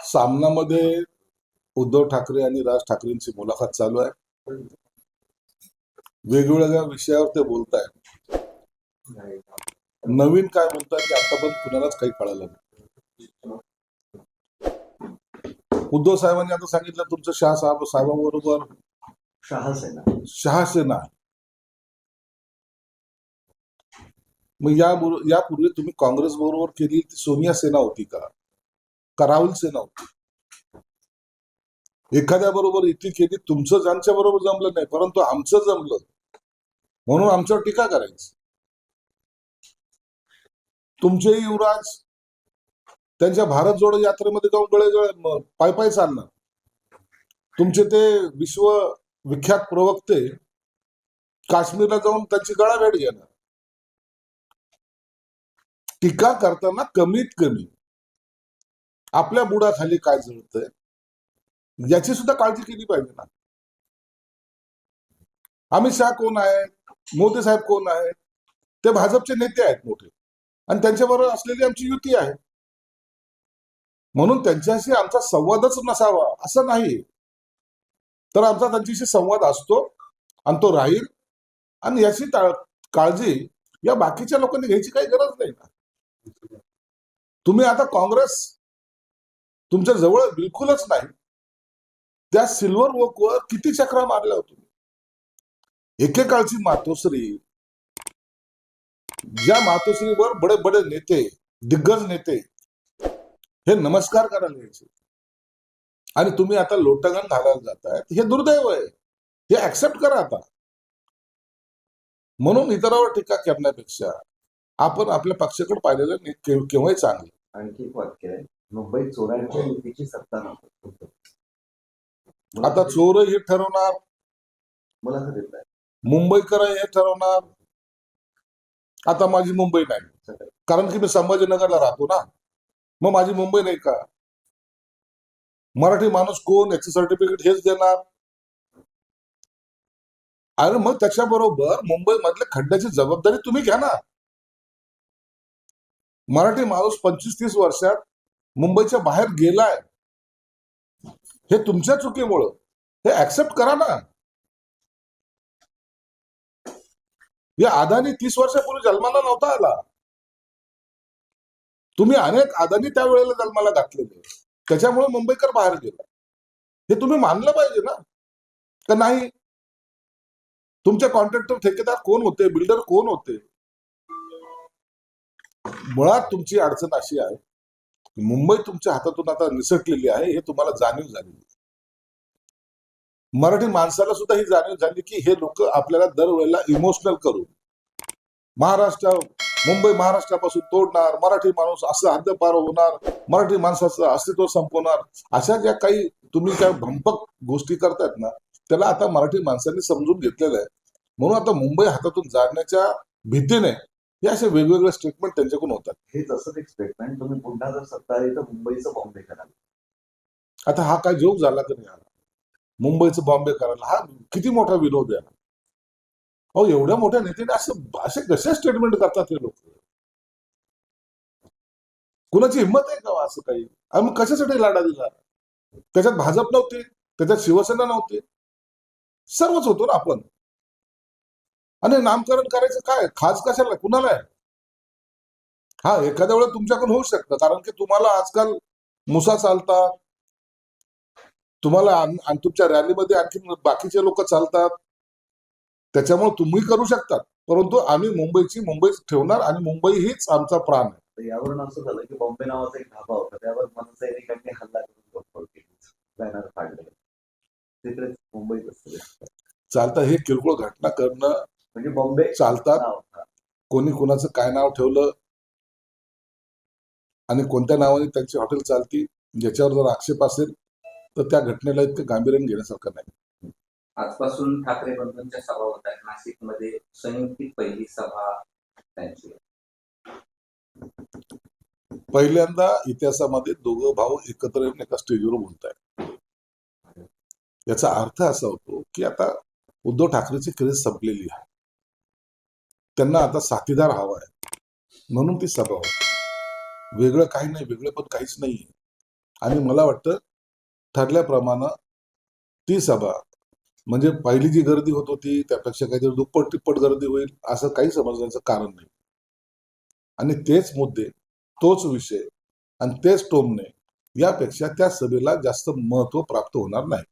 सामनामध्ये उद्धव ठाकरे आणि राज ठाकरेंची मुलाखत चालू आहे. वेगवेगळ्या विषयावर ते बोलत आहेत. नवीन काय बोलतात की आतापर्यंत कुणालाच काही कळालं नाही. उद्धव साहेबांनी आता सांगितलं तुमचं साहेबांबरोबर शहासेना आहे. मग यापूर्वी तुम्ही काँग्रेस बरोबर केली ती सोनिया सेना होती का राहुल सेना होती? एखाद्या बरोबर इतकी केली, तुमचं ज्यांच्या बरोबर जमलं नाही परंतु आमचं जमलं म्हणून आमच्यावर टीका करायची. तुमचे युवराज त्यांच्या भारत जोडो यात्रेमध्ये जाऊन गळे पाय चालणार. तुमचे ते विश्व विख्यात प्रवक्ते काश्मीरला जाऊन त्यांची गळाभेट घेणार. टीका करताना कमीत कमी आपल्या बुडाखाली काय जळतंय याची सुद्धा काळजी केली पाहिजे ना. अमित शहा कोण आहे, मोदी साहेब कोण आहे? ते भाजपचे नेते आहेत मोठे आणि त्यांच्याबरोबर असलेली आमची युती आहे. म्हणून त्यांच्याशी आमचा संवादच नसावा असं नाही, तर आमचा त्यांच्याशी संवाद असतो आणि तो राहील. आणि याची काळजी या बाकीच्या लोकांनी घ्यायची काही गरज नाही ना. तुम्ही आता काँग्रेस तुमच्या जवळ बिलकुलच नाही. त्या सिल्वर वोकवर किती चक्रा मारल्या होत्या. एकेकाळची मातोश्री, ज्या मातोश्रीवर बडे बडे नेते, दिग्गज नेते हे नमस्कार करायला यायचे आणि तुम्ही आता लोटगण घालायला जाताय, हे दुर्दैव आहे. हे ऍक्सेप्ट करा आता. म्हणून इतरांवर टीका करण्यापेक्षा आपण आपल्या पक्षाकडे पाहिलेलं केव्हाही चांगलं. आणखी एक वाक्य आहे, मुंबईत चोरांच्या युतीची सत्ता नव्हती. आता चोर हे ठरवणार, मला असं देत आहे मुंबईकर हे ठरवणार. आता माझी मुंबई नाही, कारण की मी संभाजीनगरला राहतो ना. मग माझी मुंबई नाही का? मराठी माणूस कोण याचं सर्टिफिकेट हेच देणार. आणि मग त्याच्याबरोबर मुंबई मधल्या खड्ड्याची जबाबदारी तुम्ही घ्या ना. मराठी माणूस 25-30 वर्षात मुंबईच्या बाहेर गेलाय, हे तुमच्या चुकीमुळं. हे ऍक्सेप्ट करा ना. या अदानी 30 वर्षापूर्वी जन्माला नव्हता आला. तुम्ही अनेक अदानी त्यावेळेला जन्माला घातलेले, त्याच्यामुळे मुंबईकर बाहेर गेला. हे तुम्ही मानलं पाहिजे ना, का नाही? तुमचे कॉन्ट्रॅक्टर ठेकेदार कोण होते, बिल्डर कोण होते? मुळात तुमची अडचण अशी आहे, मुंबई तुमच्या हातातून आता निसटलेली आहे, हे तुम्हाला जाणीव झाली. मराठी माणसाला सुद्धा ही जाणीव झाली की हे लोक आपल्याला दरवेळेला इमोशनल करून मुंबई महाराष्ट्रापासून तोडणार, मराठी माणूस असं हद्दपार होणार, मराठी माणसाचं अस्तित्व संपवणार, अशा ज्या काही तुम्ही त्या भंपक गोष्टी करतायत ना, त्याला आता मराठी माणसांनी समजून घेतलेलं आहे. म्हणून आता मुंबई हातातून जाण्याच्या भीतीने हे असे वेगवेगळे स्टेटमेंट त्यांच्याकडून होतात. हे तसंच एक स्टेटमेंट, तुम्ही पुन्हा जर सत्ता आली तर मुंबईचं बॉम्बे कराल. आता हा काय जोक झाला की नाही? मुंबईचं बॉम्बे करायला हा किती मोठा विनोद आहे. अहो, एवढ्या मोठ्या नेत्याने असे कसे स्टेटमेंट करतात हे लोक? कुणाची हिंमत आहे का असं काही? आणि मग कशासाठी लढा दिला? त्याच्यात भाजप नव्हते, त्याच्यात शिवसेना नव्हते, सर्वच होतो ना आपण. आणि नामकरण करायचं काय? खास कशाला, कुणाला आहे? हा एखाद्या वेळेला तुमच्याकडून होऊ शकतं, कारण की तुम्हाला आजकाल मुसा चालतात, तुम्हाला तुमच्या रॅलीमध्ये आणखी बाकीचे लोक चालतात, त्याच्यामुळे तुम्ही करू शकतात. परंतु आम्ही मुंबईच ठेवणार आणि मुंबई हीच आमचा प्राण आहे. यावरून असं झालं की बॉम्बे नावाचा एक ढाबा होता, त्यावर मनसैनिकांनी हल्ला करून बॅनर काढले. तिकडे मुंबईत असतं चालतं. हे किरकोळ घटना करणं म्हणजे बॉम्बे चालतात. कोणी कोणाचं काय नाव ठेवलं आणि कोणत्या नावाने त्यांची हॉटेल चालती, ज्याच्यावर जर आक्षेप असेल तर त्या घटनेला इतकं गांभीर्याने घेण्यासारखं नाही. आजपासून ठाकरे बंधूंच्या सभा होत आहेत नाशिकमध्ये, संयुक्तिक पहिली सभा त्यांची. पहिल्यांदा इतिहासामध्ये दोघं भाऊ एकत्र येऊन एका स्टेजवर बोलत आहेत. याचा अर्थ असा होतो की आता उद्धव ठाकरेची क्रेज संपलेली आहे, त्यांना आता साथीदार हवा आहे, म्हणून ती सभा होती. वेगळं काही नाही, वेगळं पण काहीच नाही. आणि मला वाटतं ठरल्याप्रमाणे ती सभा म्हणजे पहिली जी गर्दी होत होती त्यापेक्षा काहीतरी दुप्पट तिप्पट गर्दी होईल असं काही समजण्याचं कारण नाही. आणि तेच मुद्दे, तोच विषय आणि तेच टोमणे यापेक्षा त्या सभेला जास्त महत्व प्राप्त होणार नाही.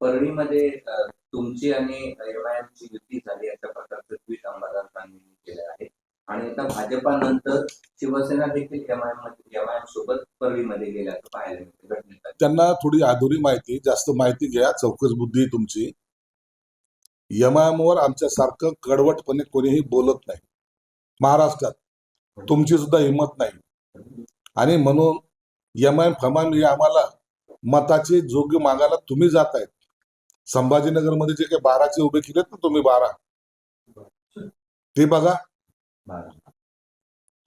परळीमध्ये तुमची आणि एमआयएमची युती झाली अशा प्रकारचं ट्विट अंबादासांनी केलं आहे. आणि आता भाजपानंतर शिवसेना देखील एमआयएम सोबत परळीमध्ये गेल्याचं पाहायला मिळते घटनेत. त्यांना थोडी अधुरी माहिती, जास्त माहिती घ्या, चौकस बुद्धी तुमची. यमायमवर आमच्यासारखं कडवटपणे कोणीही बोलत नाही महाराष्ट्रात. तुमची सुद्धा हिंमत नाही. आणि म्हणून यमायम फमायम हे आम्हाला मताचे जोग्य मागायला तुम्ही जातायत. संभाजीनगरमध्ये जे काही 12चे उभे केलेत ना तुम्ही 12, ते बघा.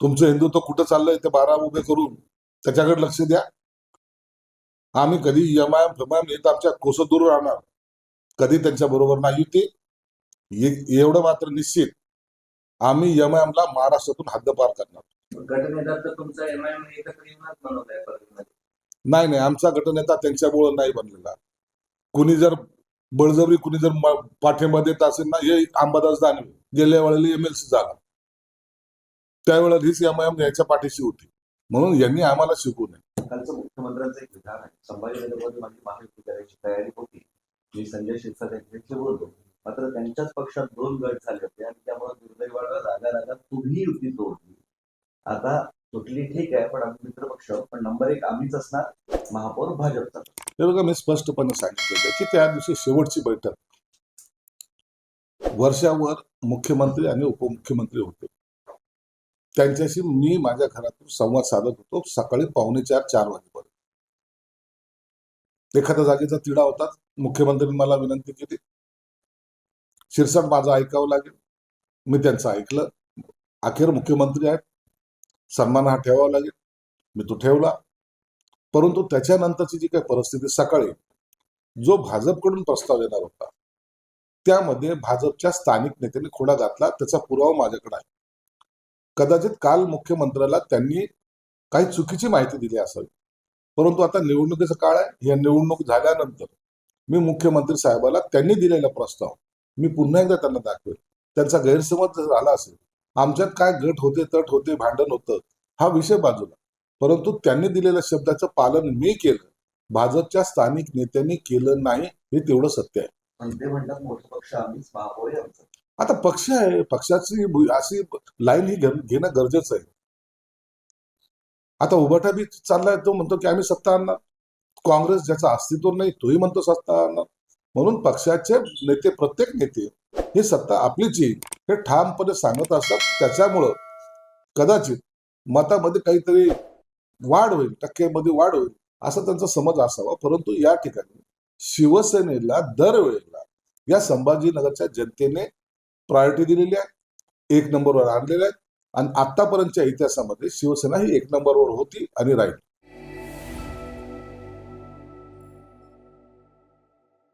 तुमचं हिंदुत्व कुठं चाललंय ते 12 उभे करून त्याच्याकडे लक्ष द्या. आम्ही कधी यमायम फमायम येत आमच्या कोसं दूर राहणार, कधी त्यांच्या बरोबर नाही ते. एवढं मात्र निश्चित, आम्ही यमायमला महाराष्ट्रातून हद्दपार करणार. गटनेता तर तुमचा एमआयएम एकत्र येऊनच बनवलाय परळीमध्ये. नाही, आमचा गटनेता त्यांच्यामुळे नाही बनलेला. कुणी जर बळजबरी कुणी जर पाठिंबा देत असेल ना, हे अंबादास दानवे गेल्या वेळेला एमएलसी झाला, त्यावेळेला हीच एमआयएम याच्या पाठीशी होती. म्हणून यांनी आम्हाला शिकू नये. कालचं मुख्यमंत्र्यांचं एक विधान आहे, संभाजीनगरमध्ये माझी महायुती करायची तयारी होती, मी संजय शिरसाट यांच्याशी बोललो, मात्र त्यांच्याच पक्षात 2 गट झाले होते आणि त्यामुळे दुर्दैवानं रागा तुम्ही युती तोडली. आता तुटली ठीक आहे, पण आम्ही मित्रपक्ष, पण नंबर 1 आम्हीच असणार, महापौर भाजपचा. हे बघा, मी स्पष्टपणे सांगितलेलं की त्या दिवशी शेवटची बैठक, वर्षावर मुख्यमंत्री आणि उपमुख्यमंत्री होते, त्यांच्याशी मी माझ्या घरातून संवाद साधत होतो सकाळी 3:45-4 वाजेपर्यंत. एखाद्या जागेचा तिढा होता, मुख्यमंत्र्यांनी मला विनंती केली, शिरसाट माझं ऐकावं लागेल, मी त्यांचं ऐकलं. अखेर मुख्यमंत्री आहेत, सन्मान हा ठेवावा लागेल, मी तो ठेवला. परंतु त्याच्यानंतरची जी काही परिस्थिती, सकाळी जो भाजपकडून प्रस्ताव येणार होता त्यामध्ये भाजपच्या स्थानिक नेत्यांनी खोडा घातला, त्याचा पुरावा माझ्याकडे आहे. कदाचित काल मुख्यमंत्र्याला त्यांनी काही चुकीची माहिती दिली असावी, परंतु आता निवडणुकीचा काळ आहे. या निवडणूक झाल्यानंतर मी मुख्यमंत्री साहेबाला त्यांनी दिलेला प्रस्ताव मी पुन्हा एकदा त्यांना दाखवेल. त्यांचा गैरसमज जर झाला असेल, आमच्यात काय गट होते, तट होते, भांडण होतं, हा विषय बाजूला, परंतु त्यांनी दिलेल्या शब्दाचं पालन मी केलं, भाजपच्या स्थानिक नेत्यांनी केलं नाही, हे तेवढं सत्य आहे. पण ते म्हणतात मोठा पक्ष आम्हीच, महापौर आहे आमचा. आता पक्ष आहे, पक्षाची अशी लाईन ही घेणं गरजेचं आहे. आता उभाटा बी चाललाय, तो म्हणतो की आम्ही सत्ता आणणार. काँग्रेस ज्याचं अस्तित्व नाही तोही म्हणतो सत्ता आणणार. म्हणून पक्षाचे नेते, प्रत्येक नेते ही सत्ता आपलीच येईल हे ठामपणे सांगत असतात. त्याच्यामुळं कदाचित मतामध्ये काहीतरी वाढ होईल, टक्केमध्ये वाढ होईल, असा त्यांचा समज असावा. परंतु या ठिकाणी शिवसेनेला दरवेळेला या संभाजीनगरच्या जनतेने प्रायोरिटी दिलेली आहे, 1 नंबरवर आणलेल्या आहेत. आणि आतापर्यंतच्या इतिहासामध्ये शिवसेना ही 1 नंबरवर होती आणि राहील.